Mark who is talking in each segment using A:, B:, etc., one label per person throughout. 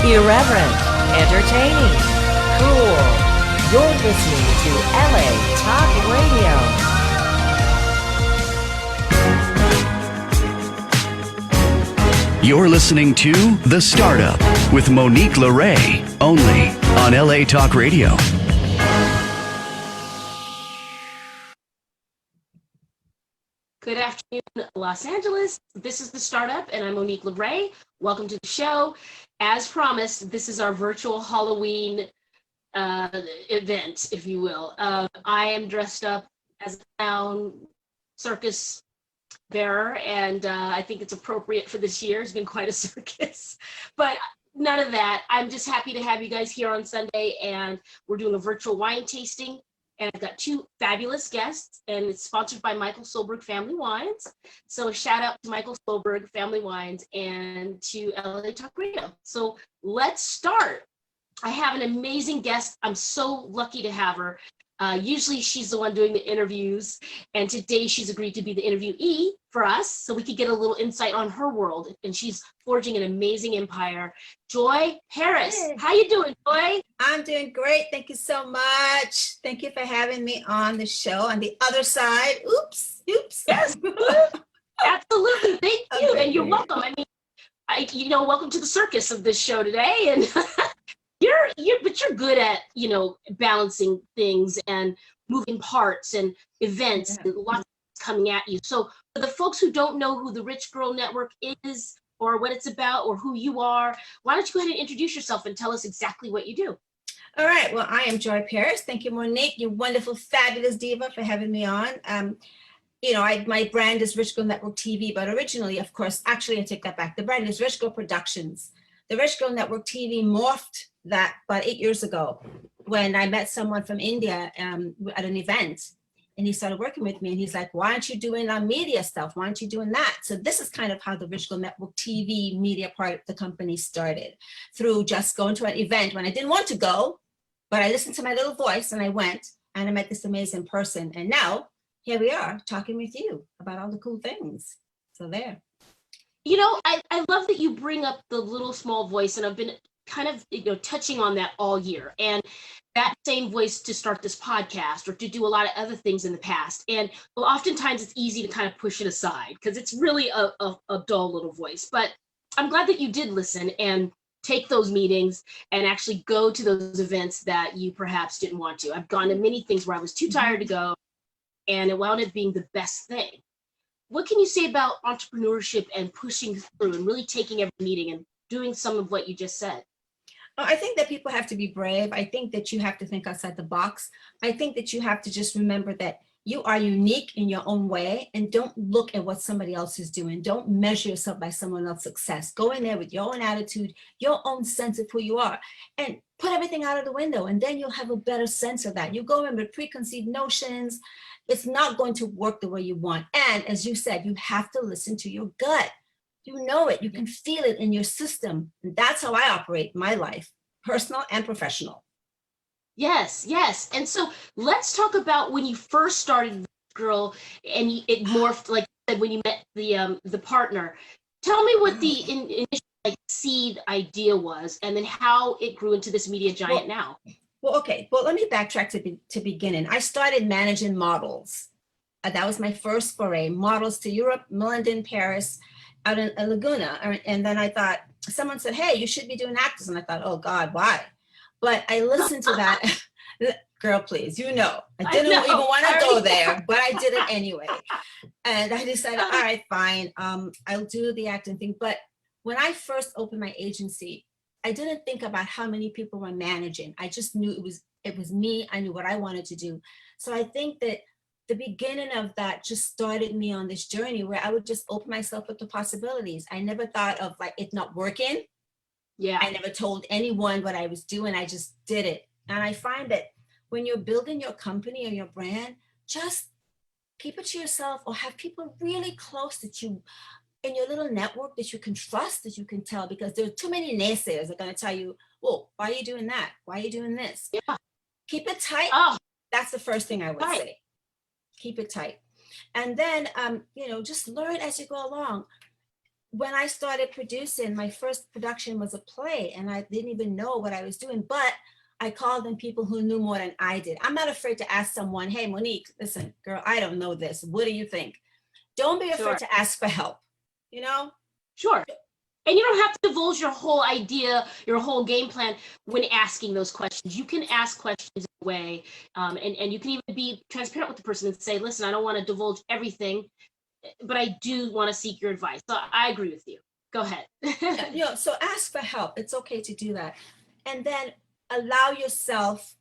A: Irreverent, entertaining, cool. You're listening to LA Talk Radio.
B: You're listening to The Startup with Monique LeRae, only on LA Talk Radio.
C: Good afternoon, Los Angeles. This is The Startup, and I'm Monique LeRae. Welcome to the show. As promised, this is our virtual Halloween event, if you will. I am dressed up as a clown circus bearer, and I think it's appropriate for this year. It's been quite a circus, but none of that. I'm just happy to have you guys here on Sunday, and we're doing a virtual wine tasting. And I've got two fabulous guests, and it's sponsored by Michael Solberg Family Wines. So a shout out to Michael Solberg Family Wines and to LA Talk Radio. So let's start. I have an amazing guest. I'm so lucky to have her. Usually she's the one doing the interviews, and today she's agreed to be the interviewee for us so we could get a little insight on her world, and she's forging an amazing empire. Joy Harris, hey. How you doing, Joy?
D: I'm doing great. Thank you so much. Thank you for having me on the show. On the other side, oops.
C: Yes, absolutely. Thank you, and you're welcome. I mean, welcome to the circus of this show today, and you're good at, balancing things and moving parts and events and lots coming at you. So for the folks who don't know who the Rich Girl Network is or what it's about or who you are, why don't you go ahead and introduce yourself and tell us exactly what you do?
D: All right. Well, I am Joy Paris. Thank you, Monique, you wonderful, fabulous diva, for having me on. My brand is Rich Girl Network TV, but originally, of course, actually, I take that back. The brand is Rich Girl Productions. The Rich Girl Network TV morphed that about 8 years ago when I met someone from India at an event, and he started working with me, and he's like, why aren't you doing media stuff? Why aren't you doing that? So this is kind of how the Rich Girl Network TV media part of the company started, through just going to an event when I didn't want to go, but I listened to my little voice and I went and I met this amazing person. And now here we are talking with you about all the cool things. So there.
C: I love that you bring up the little small voice, and I've been kind of touching on that all year, and that same voice to start this podcast or to do a lot of other things in the past. And oftentimes it's easy to kind of push it aside because it's really a dull little voice. But I'm glad that you did listen and take those meetings and actually go to those events that you perhaps didn't want to. I've gone to many things where I was too tired to go, and it wound up being the best thing. What can you say about entrepreneurship and pushing through and really taking every meeting and doing some of what you just said?
D: I think that people have to be brave. I think that you have to think outside the box. I think that you have to just remember that you are unique in your own way, and don't look at what somebody else is doing. Don't measure yourself by someone else's success. Go in there with your own attitude, your own sense of who you are, and put everything out of the window, and then you'll have a better sense of that. You go in with preconceived notions. It's not going to work the way you want. And as you said, you have to listen to your gut. You know it, you can feel it in your system. And that's how I operate my life, personal and professional.
C: Yes. And so let's talk about when you first started Girl and it morphed, like you said, when you met the partner. Tell me what the initial seed idea was, and then how it grew into this media giant now.
D: Well, okay. Well, let me backtrack to beginning. I started managing models. That was my first foray. Models to Europe, London, Paris, out in Laguna. And then I thought, someone said, hey, you should be doing actors. And I thought, oh God, why? But I listened to that. Girl, please, I didn't even want to go there, but I did it anyway. And I decided, all right, fine. I'll do the acting thing. But when I first opened my agency, I didn't think about how many people were managing. I just knew it was me. I knew what I wanted to do. So I think that the beginning of that just started me on this journey where I would just open myself up to possibilities. I never thought of it not working.
C: Yeah.
D: I never told anyone what I was doing. I just did it. And I find that when you're building your company or your brand, just keep it to yourself, or have people really close that you, in your little network, that you can trust, that you can tell, because there are too many naysayers that are going to tell you, well, why are you doing that? Why are you doing this?
C: Yeah.
D: Keep it tight.
C: Oh.
D: That's the first thing I would say. Keep it tight. And then, just learn as you go along. when I started producing, my first production was a play, and I didn't even know what I was doing, but I called in people who knew more than I did. I'm not afraid to ask someone, hey, Monique, listen, girl, I don't know this. What do you think? Don't be afraid
C: Sure.
D: to ask for help, you know?
C: Sure. And you don't have to divulge your whole idea, your whole game plan when asking those questions. You can ask questions in a way, and you can even be transparent with the person and say, listen, I don't want to divulge everything, but I do want to seek your advice. So I agree with you. Go ahead.
D: Yeah, so ask for help. It's okay to do that. And then allow yourself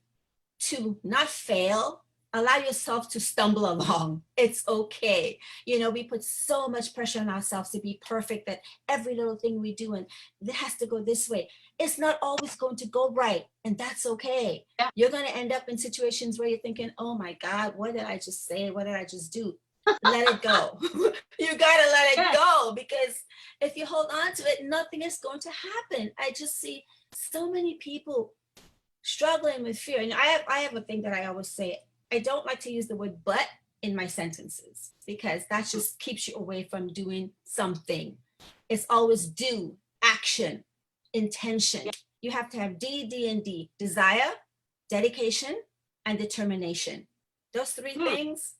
D: to not fail, allow yourself to stumble along. It's okay. We put so much pressure on ourselves to be perfect that every little thing we do and it has to go this way. It's not always going to go right, and that's okay.
C: Yeah.
D: You're going to end up in situations where you're thinking, oh my God, what did I just say? What did I just do? Let it go. You got to let it go, because if you hold on to it, nothing is going to happen. I just see so many people struggling with fear. And I have a thing that I always say. I don't like to use the word but in my sentences, because that just keeps you away from doing something. It's always do, action, intention. You have to have D, and D: desire, dedication, and determination. Those three things,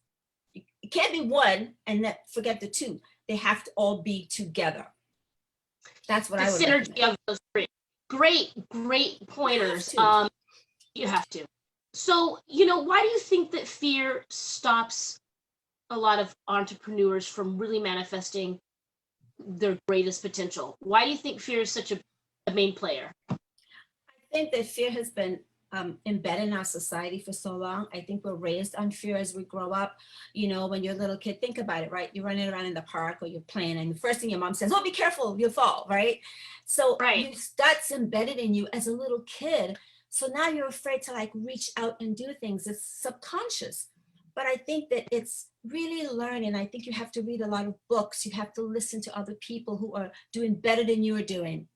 D: it can't be one and forget the two. They have to all be together. That's what
C: the
D: I would
C: synergy
D: recommend.
C: of those three. Great pointers. You have to. So, why do you think that fear stops a lot of entrepreneurs from really manifesting their greatest potential? Why do you think fear is such a main player?
D: I think that fear has been embedded in our society for so long. I think we're raised on fear as we grow up. When you're a little kid, think about it, right? You're running around in the park or you're playing, and the first thing your mom says, oh, be careful, you'll fall, right? So that's embedded in you as a little kid. So now you're afraid to reach out and do things. It's subconscious. But I think that it's really learning. I think you have to read a lot of books. You have to listen to other people who are doing better than you are doing,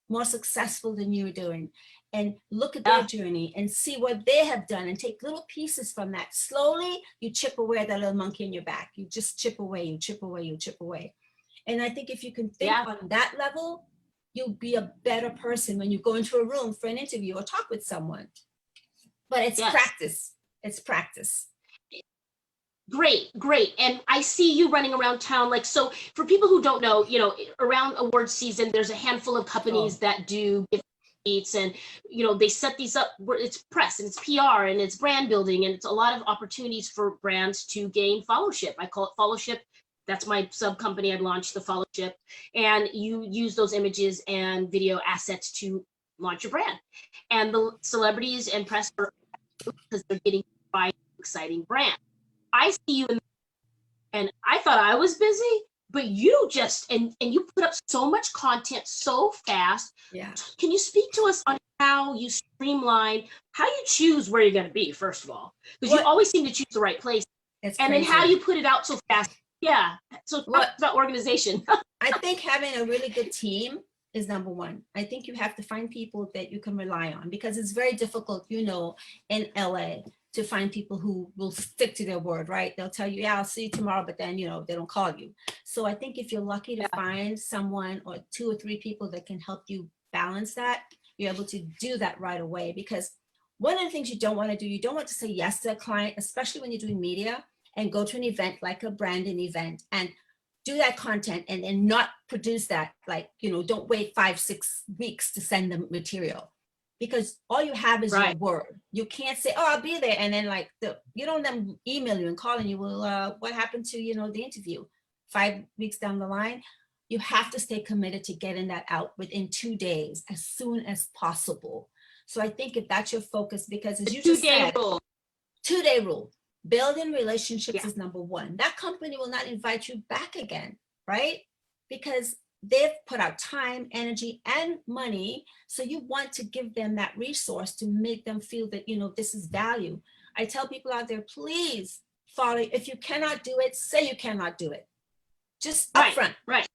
D: more successful than you are doing, and look at their journey and see what they have done and take little pieces from that. Slowly, you chip away that little monkey in your back. You just chip away, you chip away, you chip away. And I think if you can think on that level, you'll be a better person when you go into a room for an interview or talk with someone. But it's practice. It's practice.
C: Great. And I see you running around town. So for people who don't know, around award season, there's a handful of companies that do meets, and they set these up where it's press and it's PR and it's brand building, and it's a lot of opportunities for brands to gain followership. I call it followership. That's my sub company. I launched the followership, and you use those images and video assets to launch your brand. And the celebrities and press are because they're getting by exciting brand. I see you and I thought I was busy, but you just and you put up so much content so fast.
D: Yeah.
C: Can you speak to us on how you streamline, how you choose where you're going to be, first of all? Because you always seem to choose the right place.
D: It's
C: and
D: crazy.
C: then how you put it out so fast. Yeah. So talk about organization.
D: I think having a really good team is number one. I think you have to find people that you can rely on, because it's very difficult, in LA, to find people who will stick to their word, right? They'll tell you, yeah, I'll see you tomorrow, but then, they don't call you. So I think if you're lucky to find someone or 2 or 3 people that can help you balance that, you're able to do that right away. Because one of the things you don't want to do, you don't want to say yes to a client, especially when you're doing media, and go to an event like a branding event and do that content and then not produce that. Don't wait 5-6 weeks to send them material, because all you have is your word. You can't say, oh, I'll be there. And then you don't them email you and calling you. Well, what happened to, the interview 5 weeks down the line? You have to stay committed to getting that out within 2 days, as soon as possible. So I think if that's your focus, because as you just said, 2-day rule. Building relationships is number one. That company will not invite you back again, right? Because they've put out time, energy, and money. So you want to give them that resource to make them feel that, this is value. I tell people out there, please follow. If you cannot do it, say you cannot do it. Just upfront.
C: Right.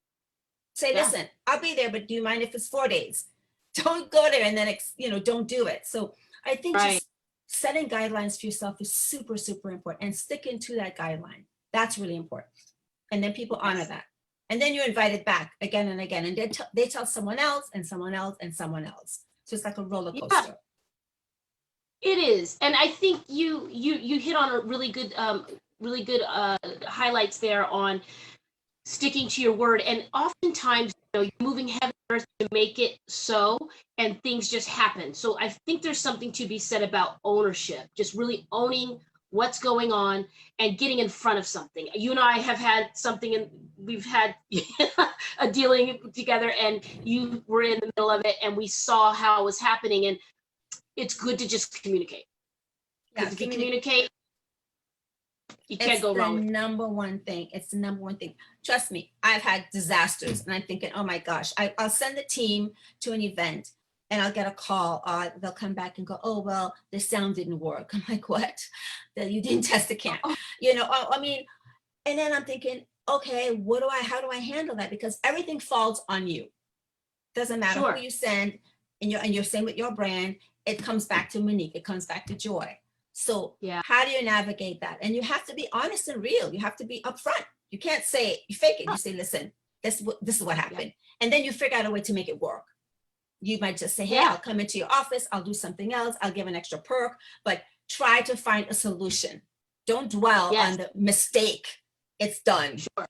D: Say, listen, I'll be there, but do you mind if it's 4 days? Don't go there and then, don't do it. So I think just setting guidelines for yourself is super, super important, and sticking to that guideline. That's really important. And then people honor that. And then you're invited back again and again. And they tell someone else and someone else and someone else. So it's like a roller coaster.
C: It is, and I think you hit on a really good highlights there on sticking to your word. And oftentimes, you know, you're moving heaven and earth to make it so, and things just happen. So I think there's something to be said about ownership, just really owning what's going on and getting in front of something. You and I have had something, and we've had a dealing together, and you were in the middle of it, and we saw how it was happening. And it's good to just communicate.
D: Yeah,
C: if you communicate, you can't go wrong.
D: It's the number one thing. It's the number one thing. Trust me, I've had disasters, and I'm thinking, oh my gosh, I'll send the team to an event, and I'll get a call. They'll come back and go, oh, well, the sound didn't work. I'm like, what? That you didn't test the cam. You know, I mean, and then I'm thinking, okay, how do I handle that? Because everything falls on you. Doesn't matter
C: Sure.
D: who you send, and you're same with your brand. It comes back to Monique. It comes back to Joy. So
C: Yeah.
D: how do you navigate that? And you have to be honest and real. You have to be upfront. You can't say, you fake it. You say, listen, this is what happened. And then you figure out a way to make it work. You might just say, hey, I'll come into your office. I'll do something else. I'll give an extra perk, but try to find a solution. Don't dwell on the mistake. It's done.
C: Sure.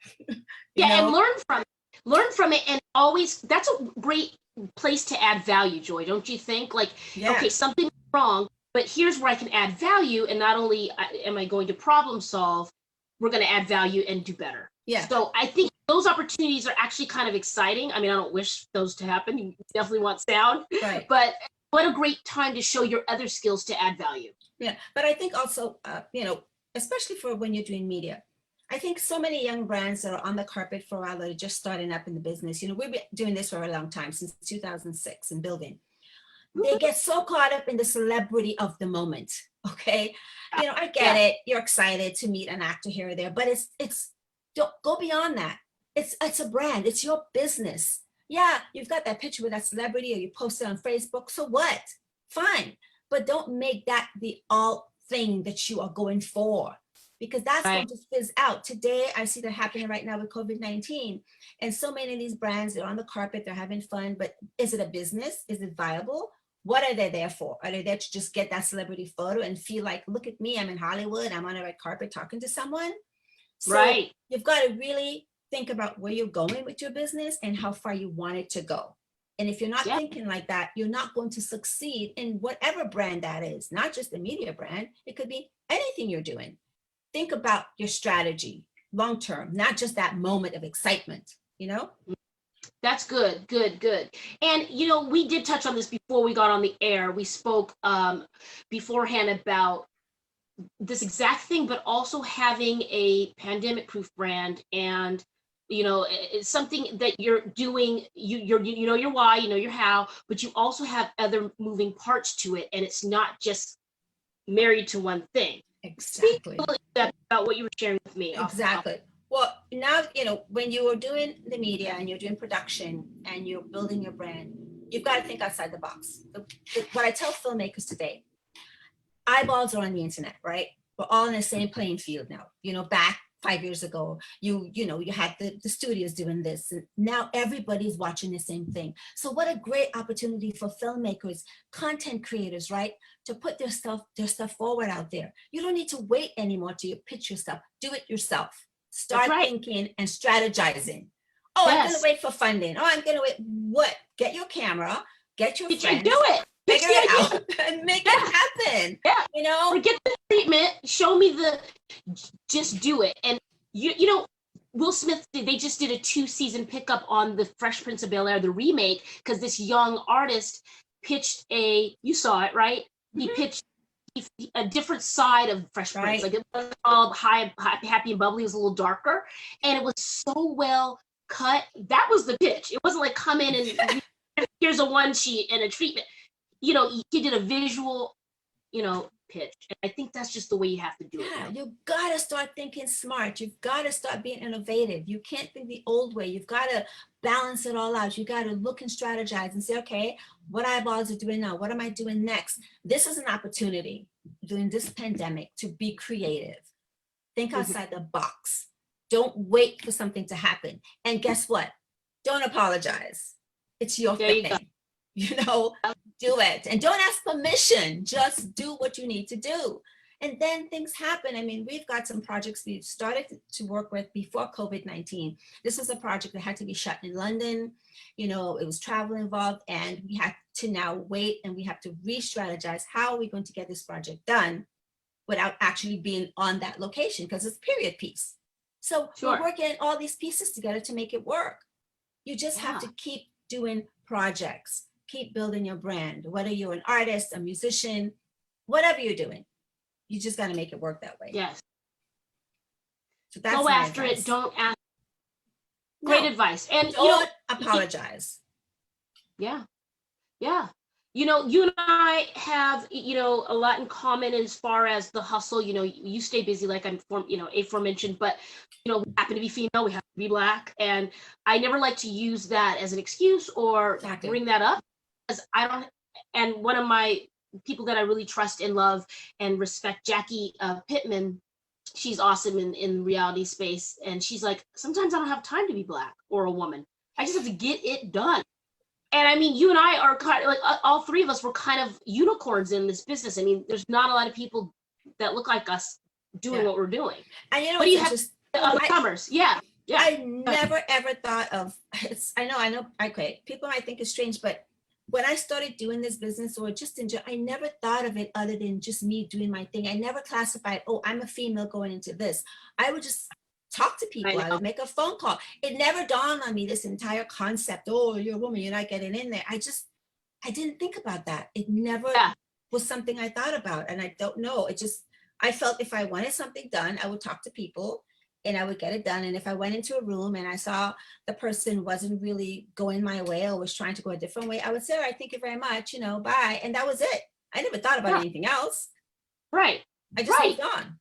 C: And learn from it. And always, that's a great place to add value, Joy, don't you think? Like, okay, something's wrong, but here's where I can add value, and not only am I going to problem solve, we're going to add value and do better.
D: Yeah.
C: So I think those opportunities are actually kind of exciting. I mean, I don't wish those to happen. You definitely want sound,
D: right?
C: But what a great time to show your other skills to add value.
D: Yeah, but I think also, you know, especially for when you're doing media, I think so many young brands that are on the carpet for a while that are just starting up in the business, you know, we've been doing this for a long time, since 2006 and building. They get so caught up in the celebrity of the moment, okay? You know, I get it. You're excited to meet an actor here or there, but don't go beyond that. It's a brand. It's your business. Yeah, you've got that picture with that celebrity, or you post it on Facebook. So what? Fine. But don't make that the all thing that you are going for, because that's going to fizz out. Today, I see that happening right now with COVID-19. And so many of these brands, they're on the carpet, they're having fun, but is it a business? Is it viable? What are they there for? Are they there to just get that celebrity photo and feel like, look at me, I'm in Hollywood, I'm on a red carpet talking to someone? So you've got to really think about where you're going with your business and how far you want it to go. And if you're not thinking like that, you're not going to succeed in whatever brand that is, not just the media brand. It could be anything you're doing. Think about your strategy long-term, not just that moment of excitement, you know?
C: That's good. And, you know, we did touch on this before we got on the air. We spoke beforehand about this exact thing, but also having a pandemic-proof brand. And, you know, it's something that you're doing, you know your why, you know your how, but you also have other moving parts to it. And it's not just married to one thing.
D: Exactly.
C: Speak about what you were sharing with me.
D: Exactly. Well, now, you know, when you are doing the media and you're doing production and you're building your brand, you've got to think outside the box. What I tell filmmakers today, eyeballs are on the internet, right? We're all in the same playing field now. You know, back 5 years ago, you had the studios doing this, and now everybody's watching the same thing. So what a great opportunity for filmmakers, content creators, right? To put their stuff forward out there. You don't need to wait anymore to pitch your stuff. Do it yourself. Start thinking and strategizing. Oh, I'm going to wait for funding. Oh, I'm going to wait. What? Get your camera, get your friends.
C: Do it.
D: Figure it out and make it happen.
C: Yeah.
D: You know?
C: Forget the treatment. Show me just do it. And you know, Will Smith, they just did a 2-season pickup on the Fresh Prince of Bel-Air, the remake, because this young artist pitched you saw it, right? He pitched a different side of Fresh Prince. Like it wasn't all happy and bubbly, it was a little darker. And it was so well cut. That was the pitch. It wasn't like come in and here's a one sheet and a treatment. You know, he did a visual, you know, pitch. And I think that's just the way you have to do it.
D: Yeah, you've got to start thinking smart. You've got to start being innovative. You can't think the old way. You've got to balance it all out. You got to look and strategize and say, okay, what eyeballs are doing now? What am I doing next? This is an opportunity during this pandemic to be creative. Think outside the box. Don't wait for something to happen. And guess what? Don't apologize. It's your
C: There you
D: thing.
C: go.
D: You know, do it. And don't ask permission. Just do what you need to do. And then things happen. I mean, we've got some projects we've started to work with before COVID-19. This was a project that had to be shut in London. You know, it was travel involved, and we had to now wait, and we have to re-strategize how are we going to get this project done without actually being on that location, because it's a period piece. So
C: Sure.
D: we're working all these pieces together to make it work. You just have
C: Yeah.
D: to keep doing projects, keep building your brand, whether you're an artist, a musician, whatever you're doing. You just got to make it work that way.
C: Yes.
D: So that's
C: Go
D: my
C: after
D: advice.
C: it. Don't ask. Great
D: No,
C: advice. And
D: don't apologize.
C: Yeah. Yeah. You and I have, a lot in common as far as the hustle. You stay busy, like I'm, aforementioned, but, we happen to be female, we have to be Black. And I never like to use that as an excuse or
D: Exactly.
C: bring that up, because I don't, and one of my people that I really trust and love and respect, Jackie Pittman, she's awesome in reality space. And she's like, sometimes I don't have time to be Black or a woman. I just have to get it done. And I mean, you and I are kind of like, all three of us were kind of unicorns in this business. I mean, there's not a lot of people that look like us doing what we're doing.
D: And you know,
C: What do you have?
D: just
C: Commerce. Yeah. Yeah.
D: I never ever thought of I know, okay, people might think it's strange, but when I started doing this business or just enjoy, I never thought of it other than just me doing my thing. I never classified, oh, I'm a female going into this. I would just talk to people. I would make a phone call. It never dawned on me, this entire concept, oh, you're a woman, you're not getting in there. I didn't think about that. It never was something I thought about. And I don't know. I felt if I wanted something done, I would talk to people and I would get it done. And if I went into a room and I saw the person wasn't really going my way or was trying to go a different way, I would say, all right, thank you very much, bye. And that was it. I never thought about anything else.
C: Right.
D: I just moved on.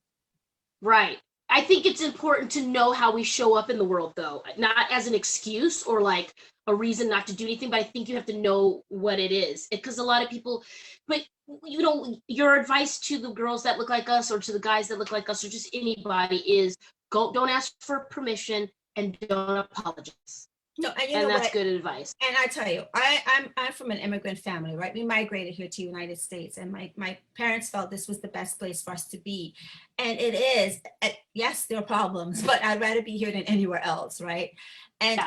C: Right. I think it's important to know how we show up in the world, though, not as an excuse or like a reason not to do anything, but I think you have to know what it is, because a lot of people, but your advice to the girls that look like us or to the guys that look like us or just anybody is don't ask for permission and don't apologize.
D: No,
C: and that's good advice.
D: And I tell you, I'm from an immigrant family, right? We migrated here to the United States, and my parents felt this was the best place for us to be. And it is. Yes, there are problems, but I'd rather be here than anywhere else, right? And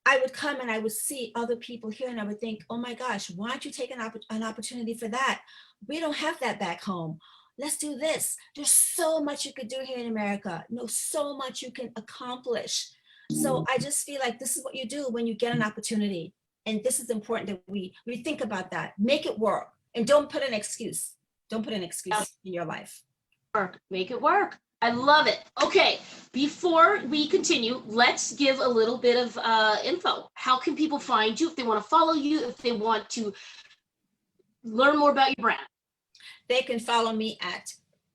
D: I would come and I would see other people here and I would think, oh my gosh, why don't you take an opportunity for that? We don't have that back home. Let's do this. There's so much you could do here in America. So much you can accomplish. So I just feel like this is what you do when you get an opportunity. And this is important that we think about that. Make it work. And don't put an excuse. Don't put an excuse in your life.
C: Make it work. I love it. Okay, before we continue, let's give a little bit of info. How can people find you if they want to follow you, if they want to learn more about your brand?
D: They can follow me at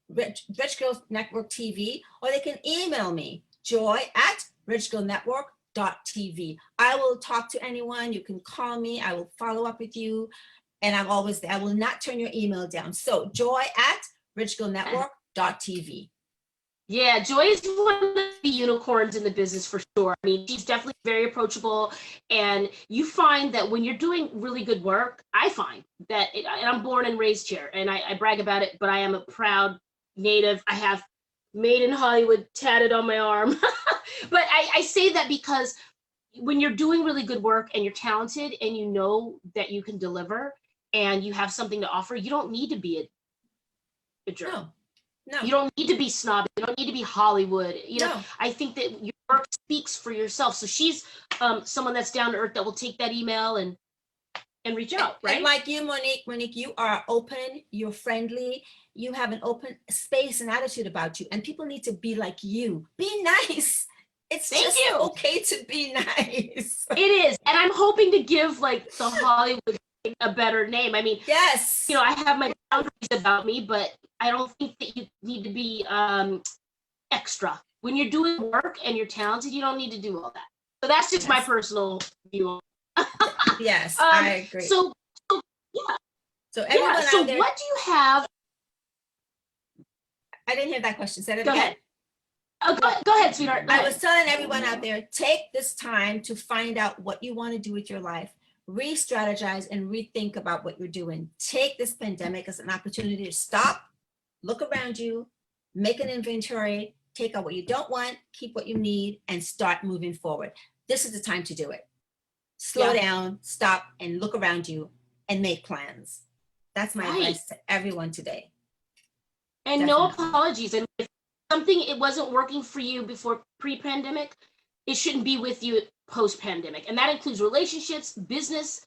D: Rich Girl Network TV, or they can email me, joy@richgirlnetwork.tv. I will talk to anyone. You can call me. I will follow up with you. And I'm always there. I will not turn your email down. So joy@richgirlnetwork.tv.
C: Yeah, Joy is one of the unicorns in the business for sure. I mean, she's definitely very approachable. And you find that when you're doing really good work, I find that, and I'm born and raised here, and I brag about it, but I am a proud native. I have Made in Hollywood tatted on my arm. But I say that because when you're doing really good work and you're talented and you know that you can deliver and you have something to offer, you don't need to be a jerk.
D: No.
C: You don't need to be snobby. You don't need to be Hollywood.
D: No.
C: I think that your work speaks for yourself. So she's someone that's down to earth that will take that email and reach out, right?
D: And like you, Monique, you are open, you're friendly, you have an open space and attitude about you, and people need to be like you. Be nice. It's just okay to be nice.
C: It is. And I'm hoping to give like the Hollywood a better name. I mean,
D: yes,
C: I have my boundaries about me, but I don't think that you need to be extra. When you're doing work and you're talented, you don't need to do all that. So that's just my personal view.
D: Yes, I agree.
C: So
D: everyone
C: so
D: out there,
C: what do you have?
D: I didn't hear that question. Say it
C: Go
D: again.
C: ahead. Oh, go ahead, sweetheart. Go
D: I
C: ahead.
D: was telling everyone out there, take this time to find out what you want to do with your life, re-strategize and rethink about what you're doing. Take this pandemic as an opportunity to stop, look around you, make an inventory, take out what you don't want, keep what you need, and start moving forward. This is the time to do it. Slow down, stop, and look around you and make plans. That's my advice to everyone today.
C: And
D: Definitely.
C: no apologies. And if something it wasn't working for you before pre-pandemic, it shouldn't be with you post-pandemic. And that includes relationships, business.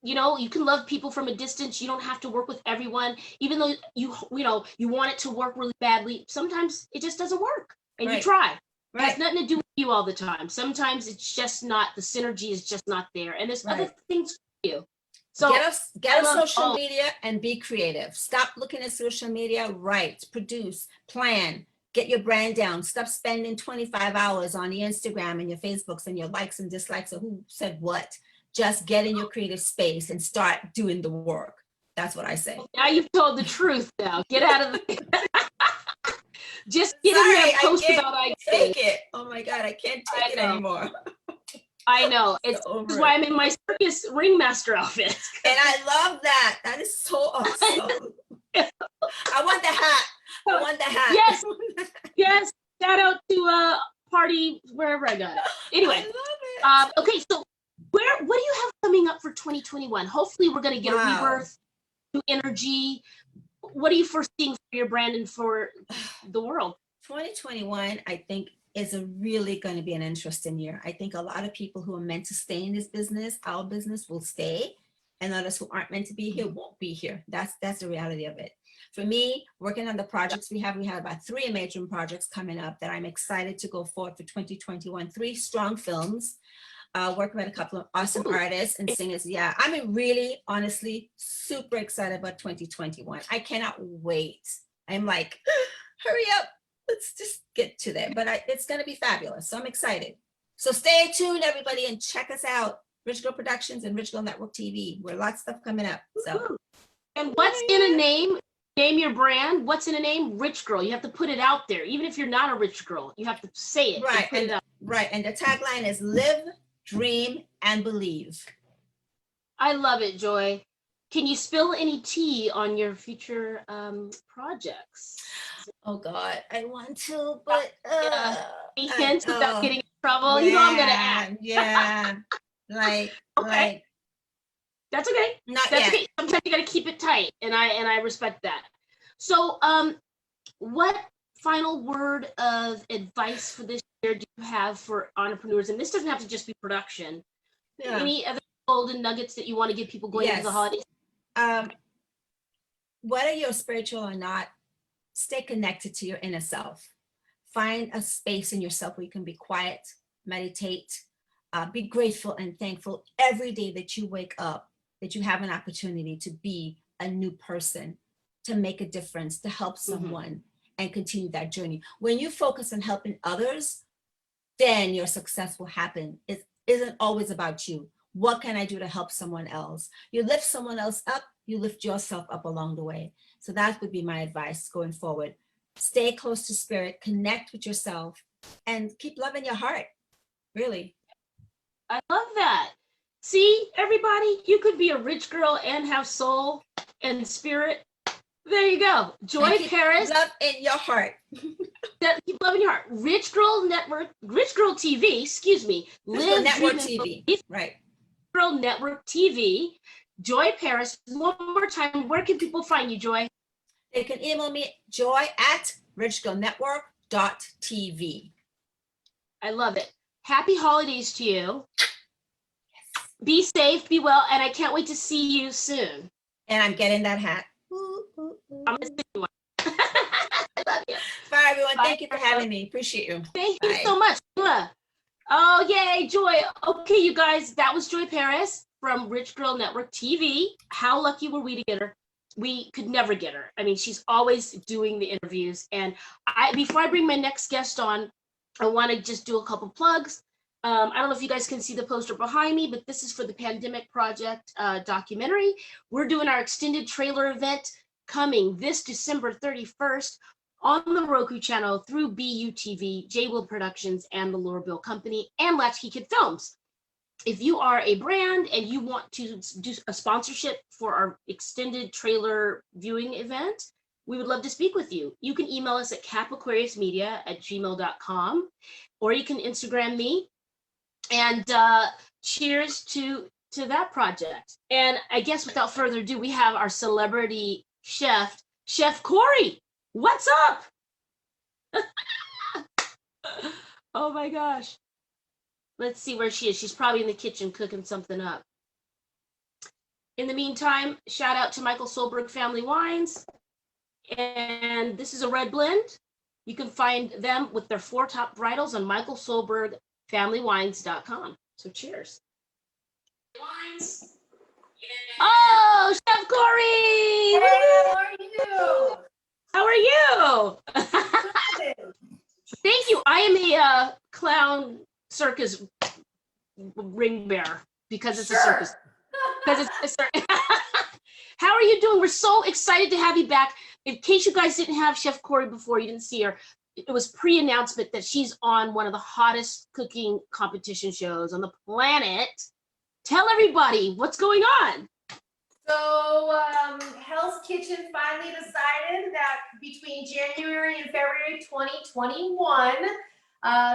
C: You know, you can love people from a distance. You don't have to work with everyone, even though you want it to work really badly. Sometimes it just doesn't work, and you try. It has nothing to do with you all the time. Sometimes it's just not, the synergy is just not there, and there's other things for you. So
D: get on social media and be creative. Stop looking at social media. Write, produce, plan, get your brand down. Stop spending 25 hours on the Instagram and your Facebooks and your likes and dislikes of who said what. Just get in your creative space and start doing the work. That's what I say.
C: Now you've told the truth. Now get out of the. Just get in there and post about ideas.
D: Take it. Oh my God, I can't take it anymore.
C: I know. It's why I'm in my circus ringmaster outfit.
D: And I love that. That is so awesome. I want the hat. I want the hat.
C: Yes. Yes. Shout out to party wherever I got it. Anyway.
D: I love it.
C: Okay, so what do you have coming up for 2021? Hopefully we're going to get a rebirth, new energy. What are you foreseeing for your brand and for the world? 2021,
D: I think, is really going to be an interesting year. I think a lot of people who are meant to stay in this business, our business, will stay, and others who aren't meant to be here won't be here. That's the reality of it. For me, working on the projects we have about 3 major projects coming up that I'm excited to go forward for 2021. 3 strong films. Working with a couple of awesome artists and singers. Yeah, I'm really, honestly, super excited about 2021. I cannot wait. I'm like, hurry up. Let's just get to there. But it's going to be fabulous. So I'm excited. So stay tuned, everybody, and check us out. Rich Girl Productions and Rich Girl Network TV. We're lots of stuff coming up. So.
C: And what's in a name? Name your brand. What's in a name? Rich Girl. You have to put it out there. Even if you're not a rich girl, you have to say it.
D: Right.
C: And put it out.
D: Right. And the tagline is live, dream, and believe.
C: I love it, Joy. Can you spill any tea on your future projects?
D: Oh God, I want to, but
C: any hints without getting in trouble?
D: Yeah,
C: you know I'm gonna ask.
D: Yeah, like
C: That's okay.
D: That's
C: okay. Sometimes you gotta keep it tight, and I respect that. So, what final word of advice for this year do you have for entrepreneurs? And this doesn't have to just be production. Yeah. Any other golden nuggets that you want to give people going into the holidays?
D: Whether you're spiritual or not, stay connected to your inner self. Find a space in yourself where you can be quiet, meditate, be grateful and thankful every day that you wake up, that you have an opportunity to be a new person, to make a difference, to help someone and continue that journey. When you focus on helping others, then your success will happen. It isn't always about you. What can I do to help someone else? You lift someone else up, you lift yourself up along the way. So that would be my advice going forward. Stay close to spirit, connect with yourself, and keep loving your heart, really.
C: I love that. See, everybody, you could be a rich girl and have soul and spirit. There you go. Joy Paris.
D: Love in your heart.
C: Keep loving your heart. Rich Girl Network, Rich Girl TV, excuse me.
D: Live Network TV, right.
C: Girl Network TV. Joy Paris. One more time, where can people find you, Joy?
D: They can email me, joy@richgirlnetwork.tv.
C: I love it. Happy holidays to you. Yes. Be safe, be well, and I can't wait to see you soon.
D: And I'm getting that hat.
C: I'm gonna see you one. I love you.
D: Bye, everyone. Bye. Thank you for having me. Appreciate you.
C: Thank you so much. Oh, yay, Joy. Okay, you guys, that was Joy Paris from Rich Girl Network TV. How lucky were we to get her? We could never get her. I mean, she's always doing the interviews. And before I bring my next guest on, I want to just do a couple plugs. I don't know if you guys can see the poster behind me, but this is for the Pandemic Project documentary. We're doing our extended trailer event coming this December 31st. on the Roku channel through BUTV, J Will Productions, and the Laura Bill Company, and Latchkey Kid Films. If you are a brand and you want to do a sponsorship for our extended trailer viewing event, we would love to speak with you. You can email us at capaquariusmedia@gmail.com, or you can Instagram me. And cheers to that project. And I guess without further ado, we have our celebrity chef, Chef Corey. What's up? Oh my gosh. Let's see where she is. She's probably in the kitchen cooking something up. In the meantime, shout out to Michael Solberg Family Wines. And this is a red blend. You can find them with their 4 top varietals on michaelsolbergfamilywines.com. So cheers. Wines. Yeah. Oh, Chef Corey!
E: Hey, how are you?
C: How are you? Thank you. I am a clown circus ring bearer because it's a circus. Because it's a circus. How are you doing? We're so excited to have you back. In case you guys didn't have Chef Corey before, you didn't see her, it was pre-announcement that she's on one of the hottest cooking competition shows on the planet. Tell everybody what's going on.
E: So Hell's Kitchen finally decided that between January and February 2021,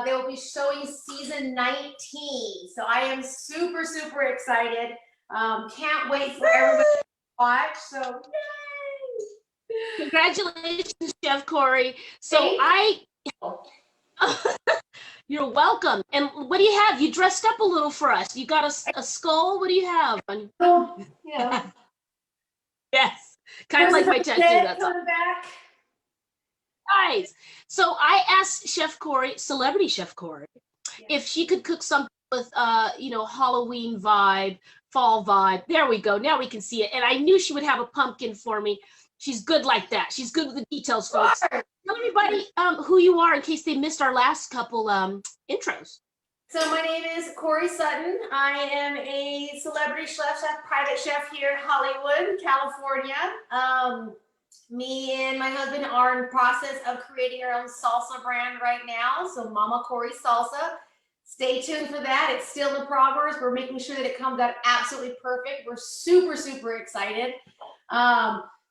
E: they will be showing season 19. So I am super, super excited. Can't wait for everybody to watch. So yay!
C: Congratulations, Chef Corey. So you're welcome. And what do you have? You dressed up a little for us. You got a skull? What do you have?
E: Oh, yeah.
C: Yes. Kind of like my tattoo. That's all.
E: Back.
C: Nice. So I asked Chef Corey, celebrity Chef Corey, if she could cook something with Halloween vibe, fall vibe. There we go. Now we can see it. And I knew she would have a pumpkin for me. She's good like that. She's good with the details, folks. Tell everybody who you are in case they missed our last couple intros.
E: So my name is Corey Sutton. I am a celebrity chef, private chef here in Hollywood, California. Me and my husband are in the process of creating our own salsa brand right now. So Mama Corey Salsa. Stay tuned for that. It's still in progress. We're making sure that it comes out absolutely perfect. We're super, super excited.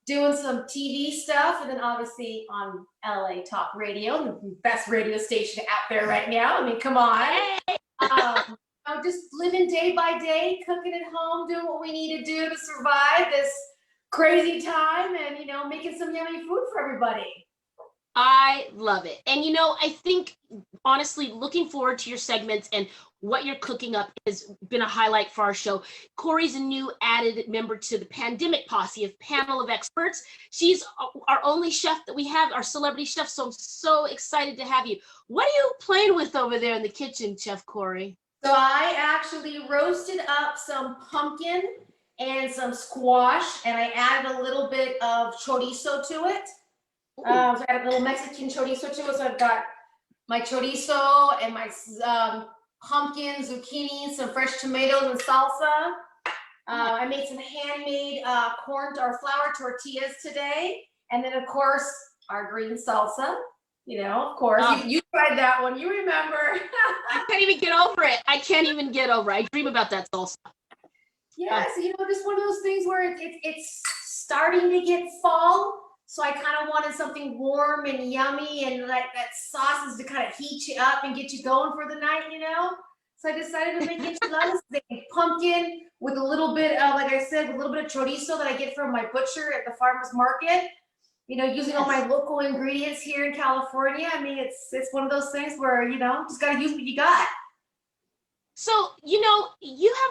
E: Doing some TV stuff, and then obviously on LA Talk Radio, the best radio station out there right now. I mean, come on. I'm just living day by day, cooking at home, doing what we need to do to survive this crazy time, and making some yummy food for everybody.
C: I love it. And I think honestly, looking forward to your segments and what you're cooking up has been a highlight for our show. Corey's a new added member to the Pandemic Posse, a panel of experts. She's our only chef that we have, our celebrity chef. So I'm so excited to have you. What are you playing with over there in the kitchen, Chef Corey?
E: So I actually roasted up some pumpkin and some squash, and I added a little bit of chorizo to it. So I added a little Mexican chorizo to it. So I've got my chorizo and my pumpkin, zucchini, some fresh tomatoes and salsa. I made some handmade corn or flour tortillas today. And then of course, our green salsa, of course, you tried that one, you remember.
C: I can't even get over it. I dream about that salsa.
E: Yes, just one of those things where it's starting to get fall. So I kind of wanted something warm and yummy and like that sauces to kind of heat you up and get you going for the night, So I decided to make enchiladas, pumpkin with a little bit of, like I said, with a little bit of chorizo that I get from my butcher at the farmer's market. Using all my local ingredients here in California. I mean, it's one of those things where, just got to use what you got.
C: So, you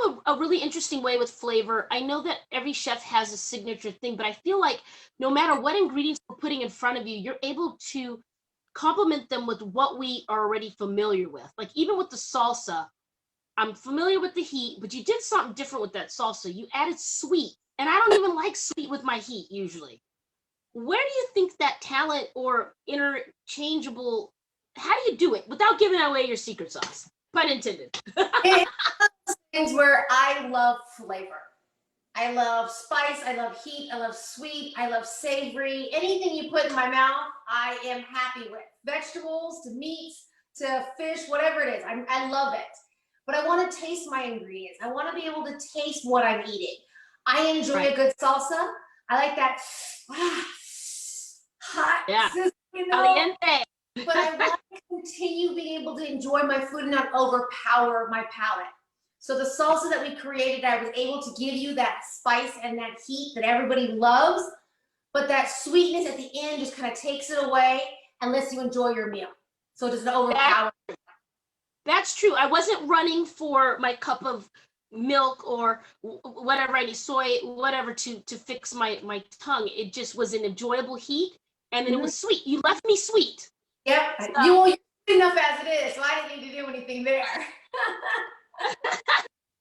C: have a really interesting way with flavor. I know that every chef has a signature thing, but I feel like no matter what ingredients we're putting in front of you, you're able to complement them with what we are already familiar with. Like even with the salsa, I'm familiar with the heat, but you did something different with that salsa. You added sweet, and I don't even like sweet with my heat usually. Where do you think that talent or interchangeable, how do you do it without giving away your secret sauce? Pun intended.
E: It's things where I love flavor. I love spice. I love heat. I love sweet. I love savory. Anything you put in my mouth, I am happy with. Vegetables to meats to fish, whatever it is. I love it. But I want to taste my ingredients. I want to be able to taste what I'm eating. I enjoy a good salsa. I like that hot, sizzling,
C: Caliente.
E: but I want to continue being able to enjoy my food and not overpower my palate. So the salsa that we created, I was able to give you that spice and that heat that everybody loves, but that sweetness at the end just kind of takes it away and lets you enjoy your meal. So it doesn't overpower.
C: That's true. I wasn't running for my cup of milk or whatever I need, soy, whatever to fix my tongue. It just was an enjoyable heat, and then it was sweet. You left me sweet.
E: Yep,
C: So,
E: you're enough as it is, so I didn't need to do anything there.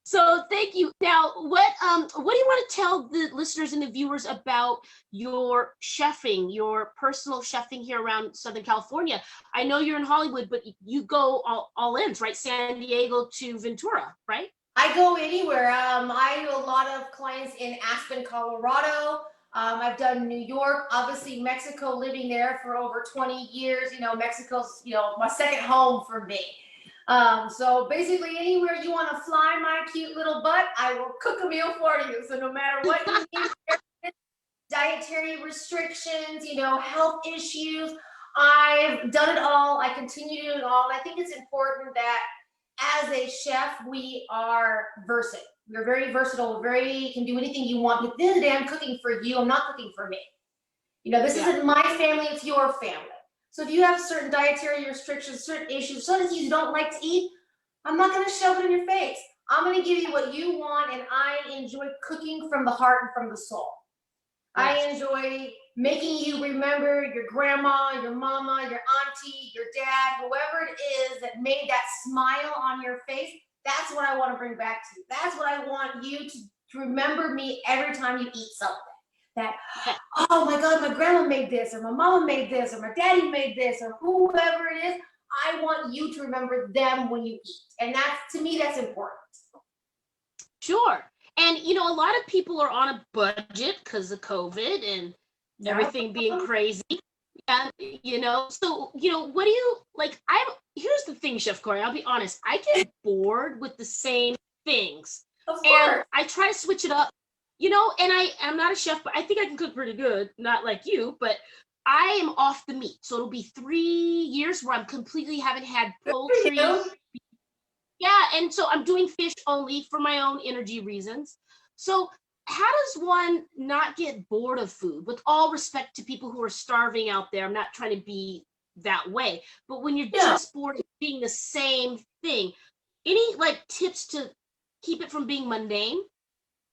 C: So thank you. Now, what do you want to tell the listeners and the viewers about your chefing, your personal chefing here around Southern California? I know you're in Hollywood, but you go all ends, right? San Diego to Ventura, right?
E: I go anywhere. I do a lot of clients in Aspen, Colorado. I've done New York, obviously Mexico, living there for over 20 years. You know, Mexico's, my second home for me. So basically anywhere you want to fly my cute little butt, I will cook a meal for you. So no matter what you need, dietary restrictions, health issues, I've done it all. I continue to do it all. And I think it's important that as a chef, we are versatile. We're very versatile. Can do anything you want. But at the end of the day, I'm cooking for you. I'm not cooking for me. This isn't my family, it's your family. So if you have certain dietary restrictions, certain issues, certain things you don't like to eat, I'm not going to shove it in your face. I'm going to give you what you want, and I enjoy cooking from the heart and from the soul. Yes. I enjoy making you remember your grandma, your mama, your auntie, your dad, whoever it is that made that smile on your face. That's what I want to bring back to you. That's what I want you to remember me every time you eat something. That, oh my God, my grandma made this, or my mama made this, or my daddy made this, or whoever it is. I want you to remember them when you eat. And to me, that's important.
C: Sure. And, a lot of people are on a budget because of COVID and everything being crazy. And, so, what do you like? Here's the thing, Chef Corey, I'll be honest. I get bored with the same things.
E: Of course.
C: And I try to switch it up. And I'm not a chef, but I think I can cook pretty good. Not like you, but I am off the meat. So it'll be 3 years where I'm completely haven't had poultry. Yeah, and so I'm doing fish only for my own energy reasons. So how does one not get bored of food? With all respect to people who are starving out there, I'm not trying to be that way. But when you're just bored of being the same thing, any tips to keep it from being mundane?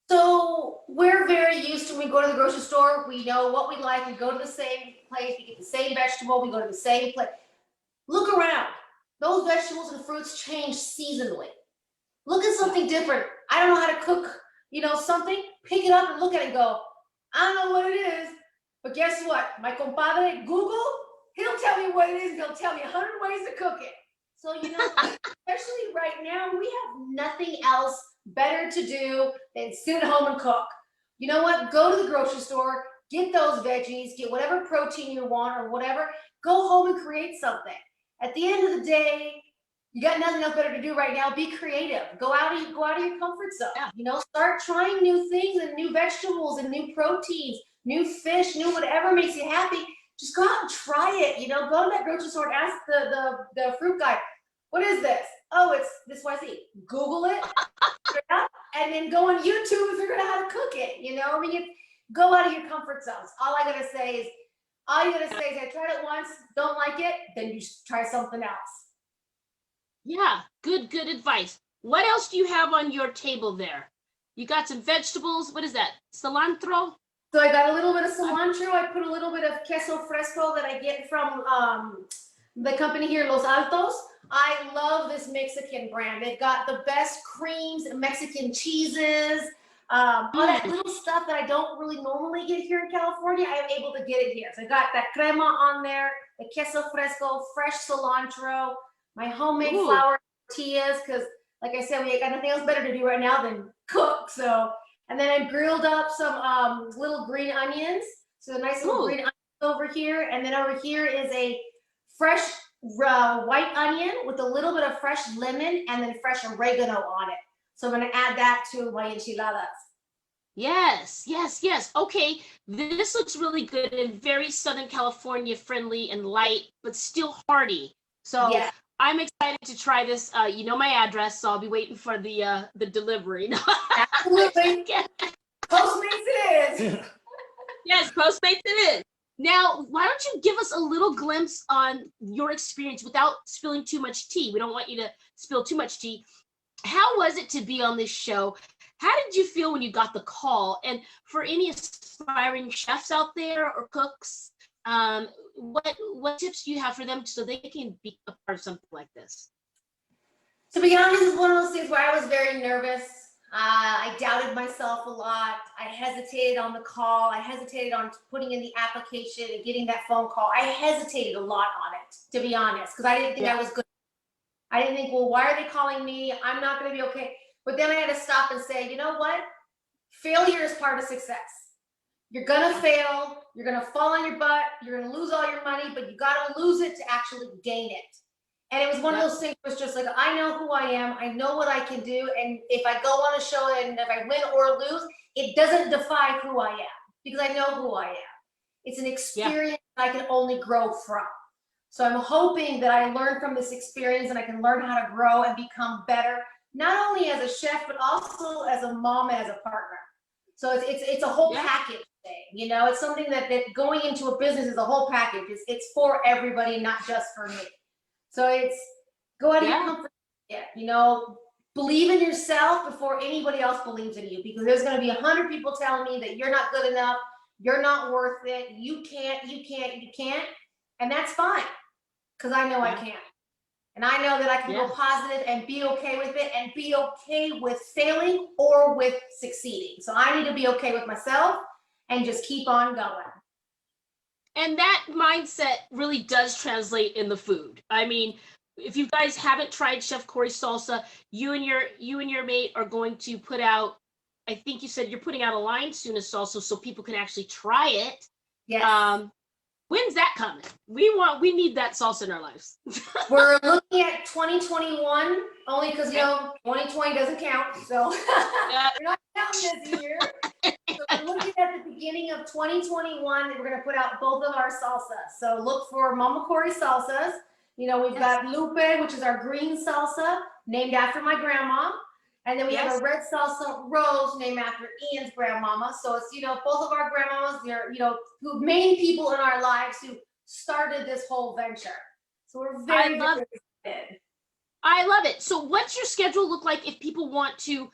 E: So we're very used to when we go to the grocery store, we know what we like. We go to the same place, we get the same vegetable, we go to the same place. Look around. Those vegetables and fruits change seasonally. Look at something different. I don't know how to cook, something. Pick it up and look at it and go, I don't know what it is, but guess what? My compadre, Google, he'll tell me what it is. He'll tell me 100 ways to cook it. So, especially right now, we have nothing else better to do than sit at home and cook. You know what? Go to the grocery store, get those veggies, get whatever protein you want or whatever. Go home and create something. At the end of the day, you got nothing else better to do right now. Be creative. Go out of your comfort zone. Yeah. Start trying new things and new vegetables and new proteins, new fish, new whatever makes you happy. Just go out and try it. Go to that grocery store and ask the fruit guy, what is this? Oh, it's this YC. Google it, and then go on YouTube and figure out how to cook it. Go out of your comfort zones. All you gotta say is, I tried it once, don't like it, then you try something else.
C: Yeah, good advice. What else do you have on your table there? You got some vegetables. What is that? Cilantro?
E: So I got a little bit of cilantro. I put a little bit of queso fresco that I get from the company here, Los Altos. I love this Mexican brand. They've got the best creams, Mexican cheeses, all that little stuff that I don't really normally get here in California. I am able to get it here. So I got that crema on there, the queso fresco, fresh cilantro, my homemade flour tortillas, because like I said, we got nothing else better to do right now than cook. So, And then I grilled up some little green onions. So a nice little green onion over here. And then over here is a fresh white onion with a little bit of fresh lemon and then fresh oregano on it. So I'm going to add that to my enchiladas.
C: Yes, yes, yes. Okay, this looks really good and very Southern California friendly and light, but still hearty. So
E: Yeah.
C: I'm excited to try this. You know my address, so I'll be waiting for the delivery.
E: Absolutely. Postmates it is.
C: Yes, Postmates it is. Now, why don't you give us a little glimpse on your experience without spilling too much tea? We don't want you to spill too much tea. How was it to be on this show? How did you feel when you got the call? And for any aspiring chefs out there or cooks, what tips do you have for them so they can be a part of something like this?
E: To be honest, it's one of those things where I was very nervous. I doubted myself a lot. I hesitated on the call. I hesitated on putting in the application and getting that phone call. I hesitated a lot on it, to be honest, because I didn't think I was good. I didn't think, well, why are they calling me? I'm not going to be okay. But then I had to stop and say, you know what? Failure is part of success. You're going to fail. You're going to fall on your butt. You're going to lose all your money, but you got to lose it to actually gain it. And it was one of those things where it's just like, I know who I am. I know what I can do. And if I go on a show and if I win or lose, it doesn't define who I am because I know who I am. It's an experience I can only grow from. So I'm hoping that I learn from this experience and I can learn how to grow and become better, not only as a chef, but also as a mom and as a partner. So it's a whole package thing. You know, it's something that going into a business is a whole package. It's for everybody, not just for me. So it's go out of your comfort zone. You know, believe in yourself before anybody else believes in you, because there's going to be 100 people telling me that you're not good enough, you're not worth it, you can't, and that's fine, because I know I can. And I know that I can go positive and be okay with it and be okay with failing or with succeeding. So I need to be okay with myself and just keep on going.
C: And that mindset really does translate in the food. I mean, if you guys haven't tried Chef Corey's salsa, you and your mate are going to put out, I think you said you're putting out a line soon of salsa so people can actually try it.
E: Yes.
C: When's that coming? We need that salsa in our lives.
E: We're looking at 2021 only because, you know, 2020 doesn't count. So we're not counting this year. So we're looking at the beginning of 2021 that we're going to put out both of our salsas. So look for Mama Corey salsas. You know, we've got Lupe, which is our green salsa named after my grandma. And then we have a red salsa Rose named after Ian's grandmama. So it's, you know, both of our grandmamas, they're, you know, who main people in our lives who started this whole venture. So we're very excited.
C: I love it. So what's your schedule look like if people want to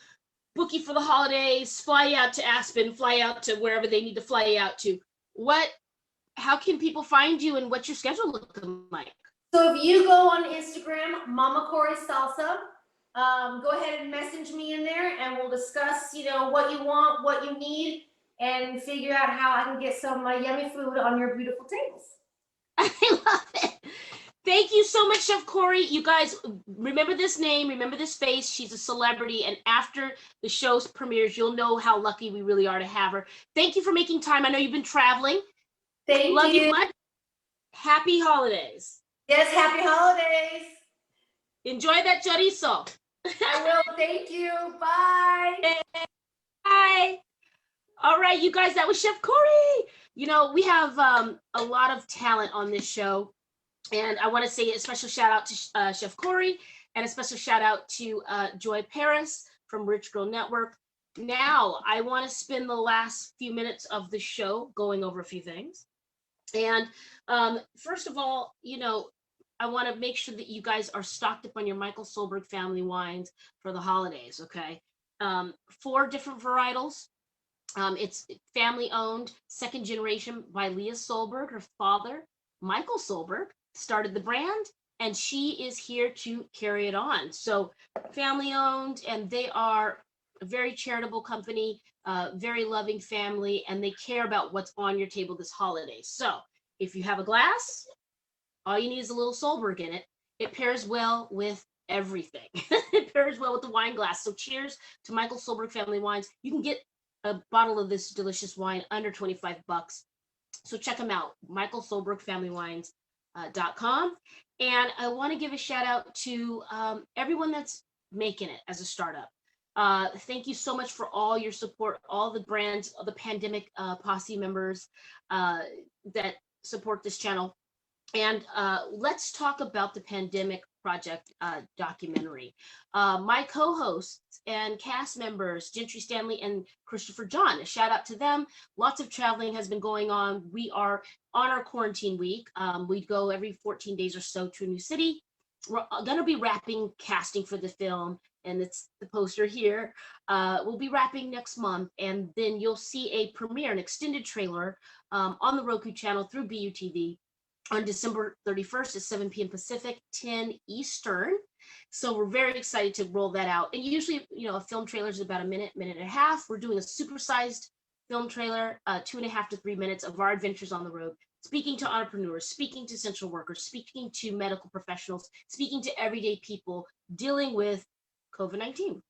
C: book you for the holidays, fly out to Aspen, fly out to wherever they need to fly out to? How can people find you and what's your schedule looking like?
E: So if you go on Instagram, Mama Corey Salsa, go ahead and message me in there and we'll discuss, you know, what you want, what you need, and figure out how I can get some yummy food on your beautiful tables.
C: I love it. Thank you so much, Chef Corey. You guys remember this name, remember this face. She's a celebrity. And after the show premieres, you'll know how lucky we really are to have her. Thank you for making time. I know you've been traveling.
E: Love you
C: much. Happy holidays.
E: Yes, happy holidays.
C: Enjoy that chorizo.
E: I will. Thank you. Bye.
C: Bye. All right, you guys, that was Chef Corey. You know, we have a lot of talent on this show. And I want to say a special shout out to Chef Corey and a special shout out to Joy Paris from Rich Girl Network. Now, I want to spend the last few minutes of the show going over a few things. And first of all, you know, I want to make sure that you guys are stocked up on your Michael Solberg family wines for the holidays, okay? 4 different varietals. It's family owned, second generation by Leah Solberg. Her father, Michael Solberg, started the brand and she is here to carry it on. So family owned, and they are a very charitable company, very loving family, and they care about what's on your table this holiday. So if you have a glass, all you need is a little Solberg in it. It pairs well with everything. It pairs well with the wine glass. So cheers to Michael Solberg Family Wines. You can get a bottle of this delicious wine under 25 bucks. So check them out, Michael Solberg Family Wines.com. And I want to give a shout out to everyone that's making it as a startup. Thank you so much for all your support, all the brands, all the pandemic posse members that support this channel. And let's talk about the Pandemic Project documentary. My co-hosts and cast members, Gentry Stanley and Christopher John, a shout out to them. Lots of traveling has been going on. We are on our quarantine week. We go every 14 days or so to a new city. We're going to be wrapping casting for the film, and it's the poster here. We'll be wrapping next month, and then you'll see a premiere, an extended trailer on the Roku channel through BUTV on December 31st at 7 p.m. Pacific, 10 Eastern. So we're very excited to roll that out. And usually, a film trailer is about a minute, minute and a half. We're doing a supersized film trailer, 2.5 to 3 minutes of our adventures on the road, speaking to entrepreneurs, speaking to essential workers, speaking to medical professionals, speaking to everyday people dealing with COVID-19.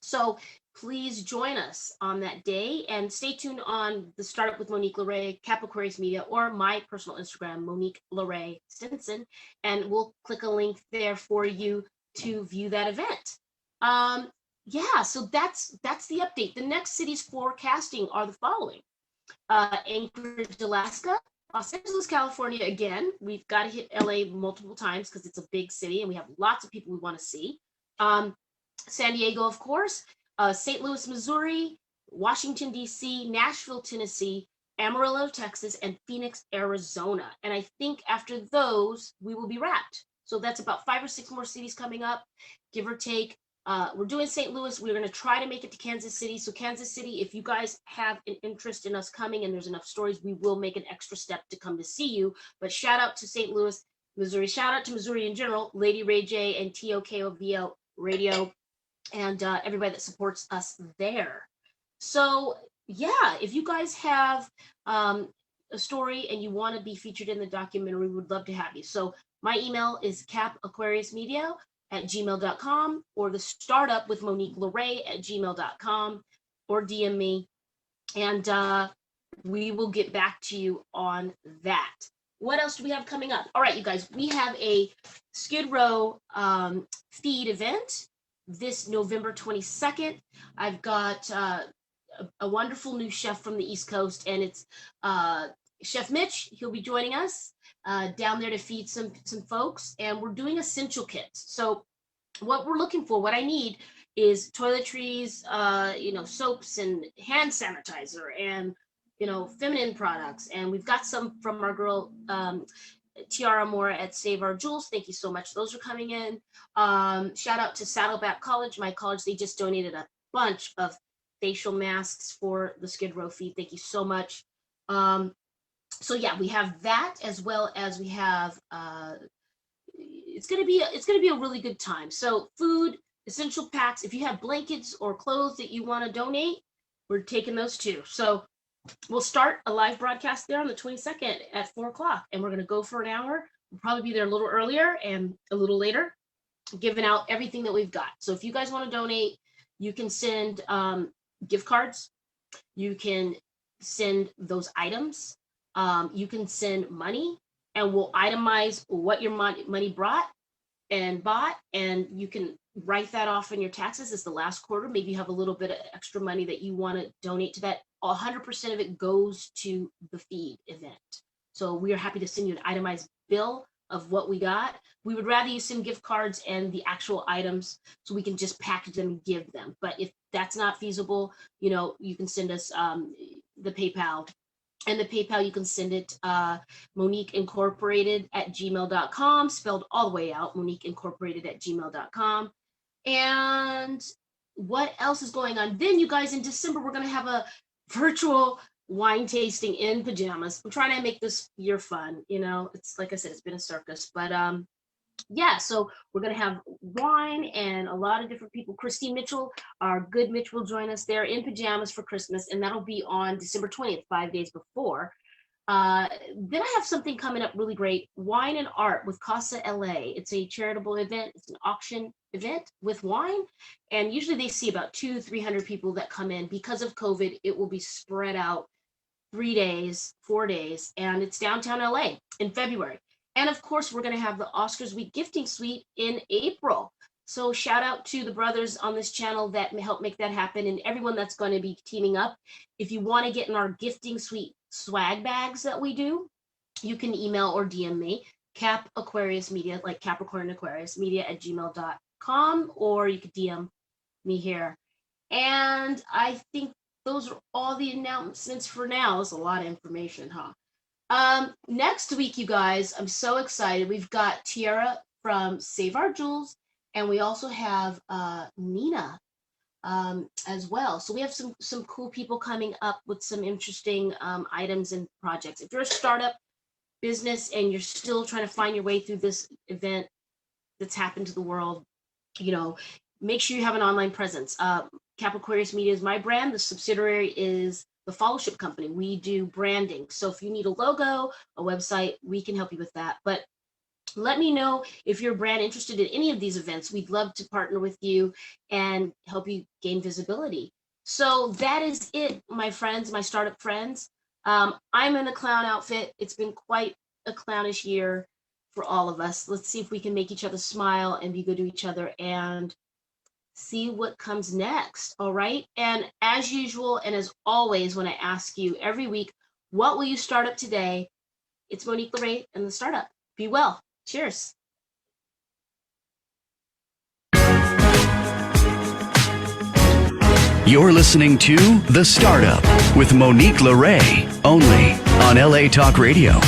C: So please join us on that day, and stay tuned on the Startup with Monique LeRae, Cap Aquarius Media, or my personal Instagram, Monique LeRae Stinson, and we'll click a link there for you to view that event. Yeah, so that's the update. The next cities for casting are the following: Anchorage, Alaska, Los Angeles, California. Again, we've got to hit LA multiple times because it's a big city and we have lots of people we want to see. San Diego, of course, St. Louis, Missouri, Washington, D.C., Nashville, Tennessee, Amarillo, Texas, and Phoenix, Arizona. And I think after those, we will be wrapped. So that's about 5 or 6 more cities coming up, give or take. We're doing St. Louis. We're going to try to make it to Kansas City. So Kansas City, if you guys have an interest in us coming and there's enough stories, we will make an extra step to come to see you. But shout out to St. Louis, Missouri. Shout out to Missouri in general, Lady Ray J and TOKOVL Radio, and everybody that supports us there. So yeah, if you guys have a story and you want to be featured in the documentary, we would love to have you. So my email is capaquariusmedia@gmail.com, or the startup with Monique LeRae@gmail.com, or DM me, and we will get back to you on that. What else do we have coming up? All right, you guys, we have a Skid Row feed event this November 22nd. I've got a wonderful new chef from the East Coast, and it's Chef Mitch. He'll be joining us down there to feed some folks, and we're doing essential kits. So what we're looking for, what I need, is toiletries, soaps and hand sanitizer, and feminine products. And we've got some from our girl Tiara Moore at Save Our Jewels. Thank you so much. Those are coming in. Shout out to Saddleback College, my college. They just donated a bunch of facial masks for the Skid Row feed. Thank you so much. So yeah, we have that, as well as we have it's gonna be a really good time. So food, essential packs. If you have blankets or clothes that you want to donate, we're taking those too. So we'll start a live broadcast there on the 22nd at 4 o'clock, and we're going to go for an hour. We'll probably be there a little earlier and a little later, giving out everything that we've got. So if you guys want to donate, you can send gift cards. You can send those items. You can send money, and we'll itemize what your money brought and bought, and you can write that off in your taxes as the last quarter. Maybe you have a little bit of extra money that you want to donate to that. 100% of it goes to the feed event. So we are happy to send you an itemized bill of what we got. We would rather you send gift cards and the actual items so we can just package them and give them. But if that's not feasible, you can send us the PayPal. And the PayPal, you can send it Monique Incorporated @gmail.com, spelled all the way out, Monique Incorporated @gmail.com. And what else is going on? Then, you guys, in December, we're going to have a virtual wine tasting in pajamas. I'm trying to make this year fun. It's like I said, it's been a circus, but yeah, so we're going to have wine and a lot of different people. Christine Mitchell, our good Mitch, will join us there in pajamas for Christmas, and that'll be on December 20th, 5 days before. Then I have something coming up really great, Wine and Art with Casa LA. It's a charitable event. It's an auction event with wine. And usually they see about 300 people that come in. Because of COVID, it will be spread out 3 days, 4 days, and it's downtown LA in February. And of course, we're going to have the Oscars Week Gifting Suite in April. So shout out to the brothers on this channel that helped make that happen, and everyone that's going to be teaming up. If you want to get in our gifting suite swag bags that we do, you can email or DM me, Cap Aquarius Media, like Capricorn Aquarius Media at gmail.com, or you could DM me here. And I think those are all the announcements for now. It's a lot of information, huh? Next week, you guys, I'm so excited. We've got Tiara from Save Our Jewels, and we also have Nina as well. So we have some cool people coming up with some interesting items and projects. If you're a startup business and you're still trying to find your way through this event that's happened to the world, make sure you have an online presence. Cap Aquarius Media is my brand. The subsidiary is the Fellowship Company. We do branding. So if you need a logo, a website, we can help you with that. But let me know if you're a brand interested in any of these events. We'd love to partner with you and help you gain visibility. So that is it, my friends, my startup friends. I'm in a clown outfit. It's been quite a clownish year for all of us. Let's see if we can make each other smile and be good to each other and see what comes next. All right. And as usual, and as always, when I ask you every week, what will you start up today? It's Monique LeRae and the Startup. Be well. Cheers.
B: You're listening to The Startup with Monique LeRae, only on LA Talk Radio.